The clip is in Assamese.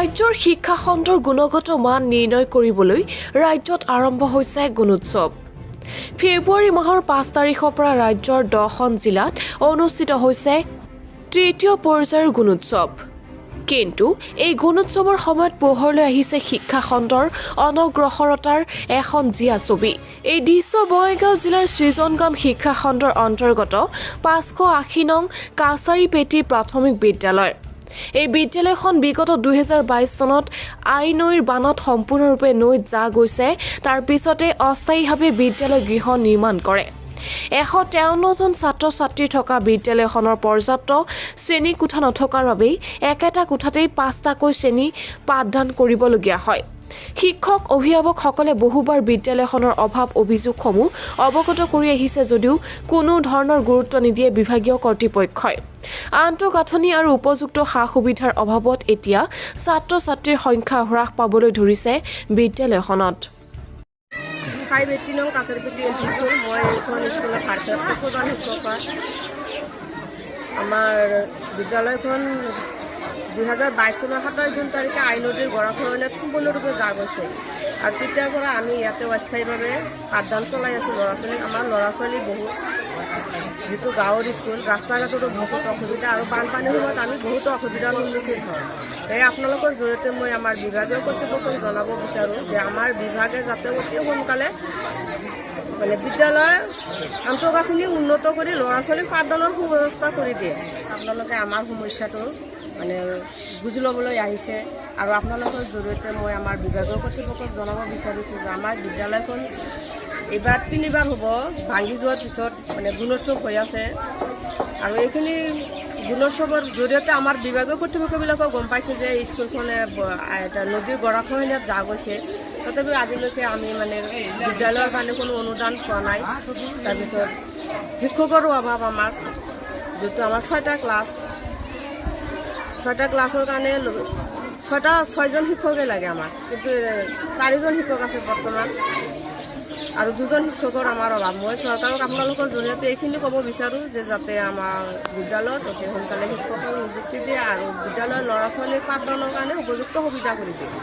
ৰাজ্যৰ শিক্ষা খণ্ডৰ গুণগত মান নিৰ্ণয় কৰিবলৈ ৰাজ্যত আৰম্ভ হৈছে গুণোৎসৱ। ফেব্ৰুৱাৰী মাহৰ 5 তাৰিখৰ পৰা ৰাজ্যৰ 10খন জিলাত অনুষ্ঠিত হৈছে তৃতীয় পৰ্যায়ৰ গুণোৎসৱ। কিন্তু এই গুণোৎসৱৰ সময়ত পোহৰলৈ আহিছে শিক্ষা খণ্ডৰ অনগ্ৰসৰতাৰ এখন জীয়া ছবি। এই দৃশ্য বঙাইগাঁও জিলাৰ সৃজনগাম শিক্ষা খণ্ডৰ অন্তৰ্গত 580 নং কাছাৰীপেটী প্ৰাথমিক বিদ্যালয়। এই বিদ্যালয়খন বিগত 2022 চনত আই নৈৰ বানত সম্পূৰ্ণৰূপে নৈত যা গৈছে। তাৰ পিছতে অস্থায়ীভাৱে বিদ্যালয় গৃহ নিৰ্মাণ কৰে। 153 জন ছাত্ৰ ছাত্ৰী থকা বিদ্যালয়খনৰ পৰ্যাপ্ত শ্ৰেণী কোঠা নথকাৰ বাবেই একেটা কোঠাতেই 5টাকৈ শ্ৰেণী পাঠদান কৰিবলগীয়া হয়। শিক্ষক অভিভাৱকসকলে বহুবাৰ বিদ্যালয়খনৰ অভাৱ অভিযোগসমূহ অৱগত কৰি আহিছে যদিও কোনো ধৰণৰ গুৰুত্ব নিদিয়ে বিভাগীয় কৰ্তৃপক্ষই। আন্তঃগাঁথনি আৰু উপযুক্ত সা সুবিধাৰ অভাৱত এতিয়া ছাত্ৰ ছাত্ৰীৰ সংখ্যা হ্ৰাস পাবলৈ ধৰিছে বিদ্যালয়খনত। 580 নং কাছাৰীপেটী এল পি স্কুল। মই এইখন স্কুলত ভাৰপ্ৰাপ্ত প্ৰধান শিক্ষক হয়। আমাৰ বিদ্যালয়খন 2022 চনৰ 27 জুন তাৰিখে আই নদীৰ গৰাখহনীয়াত সম্পূৰ্ণৰূপে যা গৈছে আৰু তেতিয়াৰ পৰা আমি ইয়াতে অস্থায়ীভাৱে পাঠদান চলাই আছোঁ ল'ৰা ছোৱালীক। আমাৰ ল'ৰা ছোৱালী বহুত, যিটো গাঁৱৰ স্কুল, ৰাস্তা ঘাটতো বহুত অসুবিধা আৰু বানপানীৰ সময়ত আমি বহুতো অসুবিধাৰ সন্মুখীন হওঁ। সেয়ে আপোনালোকৰ জৰিয়তে মই আমাৰ বিভাগীয় কৰ্তৃপক্ষক জনাব বিচাৰোঁ যে আমাৰ বিভাগে যাতে অতি সোনকালে বিদ্যালয়ৰ আন্তঃগাঁথনি উন্নত কৰি ল'ৰা ছোৱালীক পাঠদানৰ সুব্যৱস্থা কৰি দিয়ে। আপোনালোকে আমাৰ সমস্যাটো বুজি ল'বলৈ আহিছে আৰু আপোনালোকৰ জৰিয়তে মই আমাৰ বিভাগীয় কৰ্তৃপক্ষক জনাব বিচাৰিছোঁ যে আমাৰ বিদ্যালয়খন এইবাৰ 3বাৰ হ'ব ভাঙি যোৱাৰ পিছত গুণোৎসৱ হৈ আছে আৰু এইখিনি গুণোৎসৱৰ জৰিয়তে আমাৰ বিভাগীয় কৰ্তৃপক্ষবিলাকেও গম পাইছে যে স্কুলখনে নদীৰ গৰাখহনীয়াত যা গৈছে। তথাপিও আজিলৈকে আমি বিদ্যালয়ৰ কাৰণে কোনো অনুদান পোৱা নাই। তাৰপিছত শিক্ষকৰো অভাৱ আমাৰ, যিটো আমাৰ 6টা ক্লাছৰ কাৰণে 6জন শিক্ষকে লাগে আমাৰ, কিন্তু 4জন শিক্ষক আছে বৰ্তমান আৰু 2জন শিক্ষকৰ আমাৰ অভাৱ। মই চৰকাৰক আপোনালোকৰ জৰিয়তে এইখিনি ক'ব বিচাৰোঁ যে যাতে আমাৰ বিদ্যালয়ত অতি সোনকালে শিক্ষকৰ নিযুক্তি দিয়ে আৰু বিদ্যালয়ৰ ল'ৰা ছোৱালীৰ পাঠদানৰ কাৰণে উপযুক্ত সুবিধা কৰি দিয়ে।